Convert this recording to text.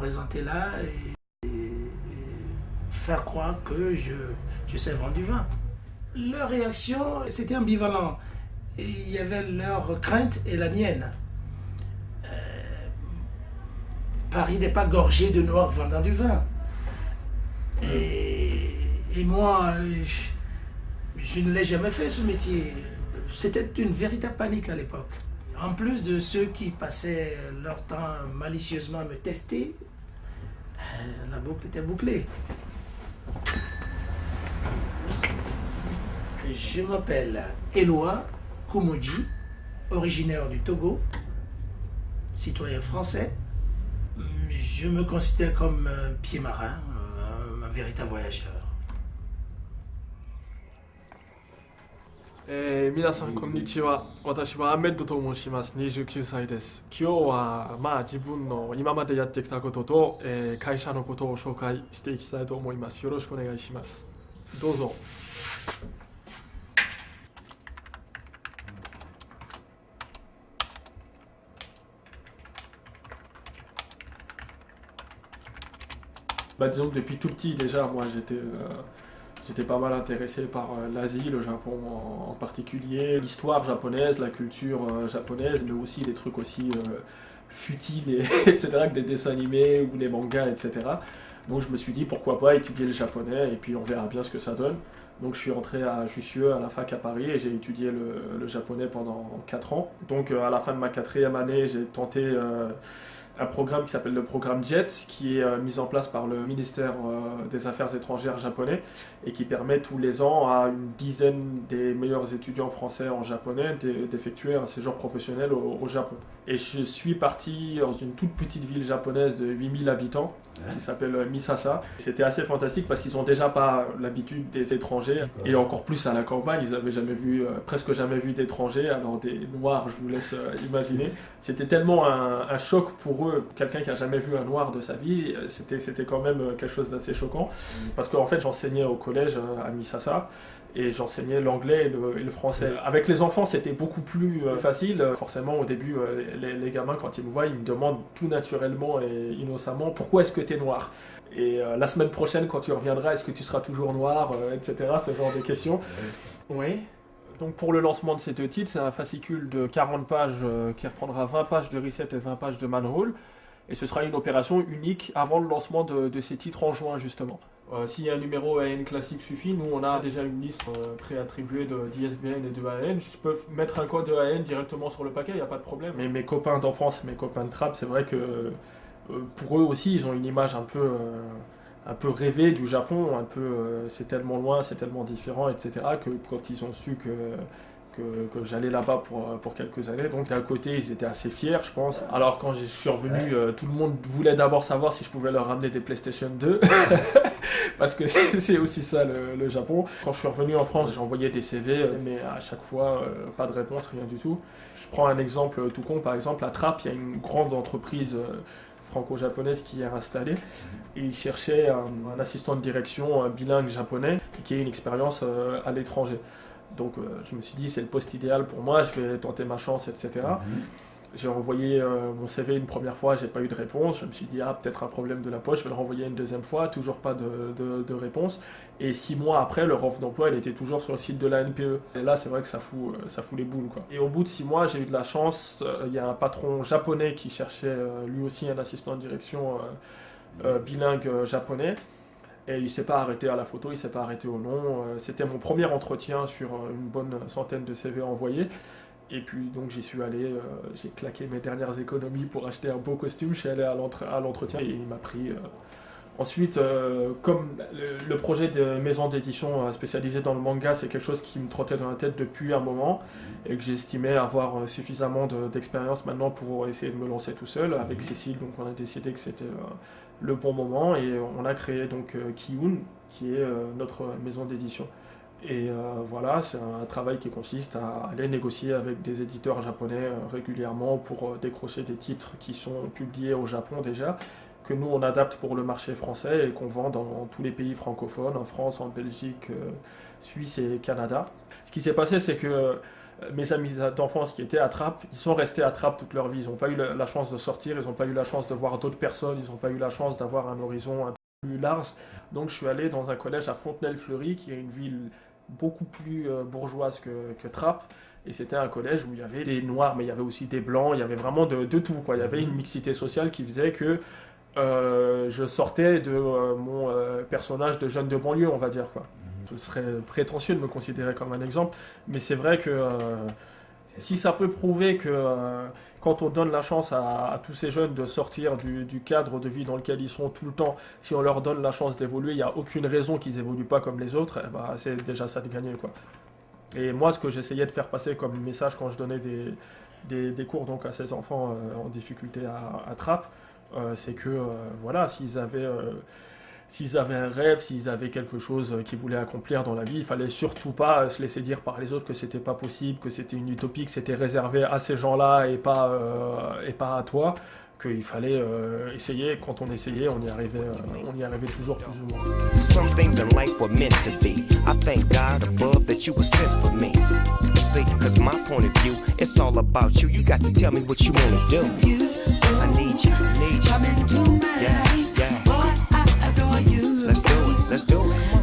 présenter là et faire croire que je sais vendre du vin. Leur réaction, c'était ambivalent. Et il y avait leur crainte et la mienne. Paris n'est pas gorgé de noirs vendant du vin. Et moi, je ne l'ai jamais fait ce métier. C'était une véritable panique à l'époque. En plus de ceux qui passaient leur temps malicieusement à me tester, la boucle était bouclée. Je m'appelle Éloi Koumoudji, originaire du Togo, citoyen français. Je me considère comme un pied marin, un véritable voyageur. 皆さんこんにちは。私はアメッドと申します。29歳です。今日は自分の今までやってきたことと、会社のことを紹介していきたいと思います。よろしくお願いします。どうぞ。Disons que depuis tout petit déjà, moi j'étais pas mal intéressé par l'Asie, le Japon en particulier, l'histoire japonaise, la culture japonaise, mais aussi des trucs aussi futiles, etc., que des dessins animés ou les mangas, etc. Donc je me suis dit pourquoi pas étudier le japonais et puis on verra bien ce que ça donne. Donc je suis rentré à Jussieu, à la fac à Paris, et j'ai étudié le japonais pendant 4 ans. Donc à la fin de ma 4e année, j'ai tenté un programme qui s'appelle le programme JET, qui est mis en place par le ministère des Affaires étrangères japonais et qui permet tous les ans à une dizaine des meilleurs étudiants français en japonais d'effectuer un séjour professionnel au Japon. Et je suis parti dans une toute petite ville japonaise de 8000 habitants qui s'appelle Misasa. C'était assez fantastique parce qu'ils n'ont déjà pas l'habitude des étrangers et encore plus à la campagne, ils n'avaient jamais vu, presque jamais vu d'étrangers, alors des noirs, je vous laisse imaginer. C'était tellement un choc pour eux, quelqu'un qui n'a jamais vu un noir de sa vie, c'était quand même quelque chose d'assez choquant parce qu'en fait j'enseignais au collège à Misasa et j'enseignais l'anglais et le français. Avec les enfants, c'était beaucoup plus facile. Forcément, au début, les gamins, quand ils me voient, ils me demandent tout naturellement et innocemment « Pourquoi est-ce que tu es noir ?» Et la semaine prochaine, quand tu reviendras, est-ce que tu seras toujours noir, etc. Ce genre de questions. Oui. Donc pour le lancement de ces 2 titres, c'est un fascicule de 40 pages qui reprendra 20 pages de reset et 20 pages de manroll. Et ce sera une opération unique avant le lancement de ces titres en juin, justement. Si un numéro AN classique suffit, nous on a déjà une liste préattribuée d'ISBN et de AN. Je peux mettre un code AN directement sur le paquet, il n'y a pas de problème. Mais mes copains d'enfance, mes copains de trap, c'est vrai que pour eux aussi, ils ont une image un peu rêvée du Japon, c'est tellement loin, c'est tellement différent, etc. que quand ils ont su que j'allais là-bas pour quelques années. Donc d'un côté, ils étaient assez fiers, je pense. Alors quand je suis revenu, tout le monde voulait d'abord savoir si je pouvais leur ramener des PlayStation 2. Parce que c'est aussi ça le Japon. Quand je suis revenu en France, j'ai envoyé des CV, mais à chaque fois, pas de réponse, rien du tout. Je prends un exemple tout con, par exemple, à Trappes, il y a une grande entreprise franco-japonaise qui est installée. Et ils cherchaient un assistant de direction bilingue japonais qui ait une expérience à l'étranger. Donc je me suis dit c'est le poste idéal pour moi, je vais tenter ma chance, etc. J'ai envoyé mon CV une première fois, j'ai pas eu de réponse. Je me suis dit peut-être un problème de la poche, je vais le renvoyer une deuxième fois, toujours pas de réponse. Et 6 mois après, leur offre d'emploi, elle était toujours sur le site de la NPE. Et là, c'est vrai que ça fout les boules, quoi. Et au bout de 6 mois, j'ai eu de la chance. Il y a un patron japonais qui cherchait lui aussi un assistant de direction bilingue japonais. Et il ne s'est pas arrêté à la photo, il ne s'est pas arrêté au nom. C'était mon premier entretien sur une bonne centaine de CV envoyés. Et puis donc j'y suis allé, j'ai claqué mes dernières économies pour acheter un beau costume. Je suis allé à l'entretien et il m'a pris. Ensuite, comme le projet de maison d'édition spécialisée dans le manga, c'est quelque chose qui me trottait dans la tête depuis un moment et que j'estimais avoir suffisamment d'expérience maintenant pour essayer de me lancer tout seul. Avec Cécile, donc on a décidé que c'était le bon moment et on a créé donc Kiun, qui est notre maison d'édition. Et voilà, c'est un travail qui consiste à aller négocier avec des éditeurs japonais régulièrement pour décrocher des titres qui sont publiés au Japon déjà, que nous on adapte pour le marché français et qu'on vend dans tous les pays francophones, en France, en Belgique, Suisse et Canada. Ce qui s'est passé, c'est que mes amis d'enfance qui étaient à Trappes, ils sont restés à Trappes toute leur vie. Ils n'ont pas eu la chance de sortir, ils n'ont pas eu la chance de voir d'autres personnes, ils n'ont pas eu la chance d'avoir un horizon un peu plus large. Donc je suis allé dans un collège à Fontenay-le-Fleury, qui est une ville beaucoup plus bourgeoise que Trappes. Et c'était un collège où il y avait des noirs, mais il y avait aussi des blancs, il y avait vraiment de tout, quoi. Il y avait une mixité sociale qui faisait que je sortais de mon personnage de jeune de banlieue, on va dire, quoi. Ce serait prétentieux de me considérer comme un exemple, mais c'est vrai que si ça peut prouver que quand on donne la chance à tous ces jeunes de sortir du cadre de vie dans lequel ils sont tout le temps, si on leur donne la chance d'évoluer, il n'y a aucune raison qu'ils évoluent pas comme les autres, c'est déjà ça de gagner, quoi. Et moi, ce que j'essayais de faire passer comme message quand je donnais des cours donc, à ces enfants en difficulté à Trappes, c'est que voilà, s'ils avaient un rêve, s'ils avaient quelque chose qu'ils voulaient accomplir dans la vie, il fallait surtout pas se laisser dire par les autres que c'était pas possible, que c'était une utopie, que c'était réservé à ces gens-là et pas à toi, qu'il fallait essayer. Quand on essayait, on y arrivait toujours plus ou moins. Some things in life were meant to be. I thank God above that you were sent for me. See, cause my point of view, it's all about you. You got to tell me what you wanna do. I need you, Come into my life. yeah. Boy, I adore you. Let's do it, let's do it.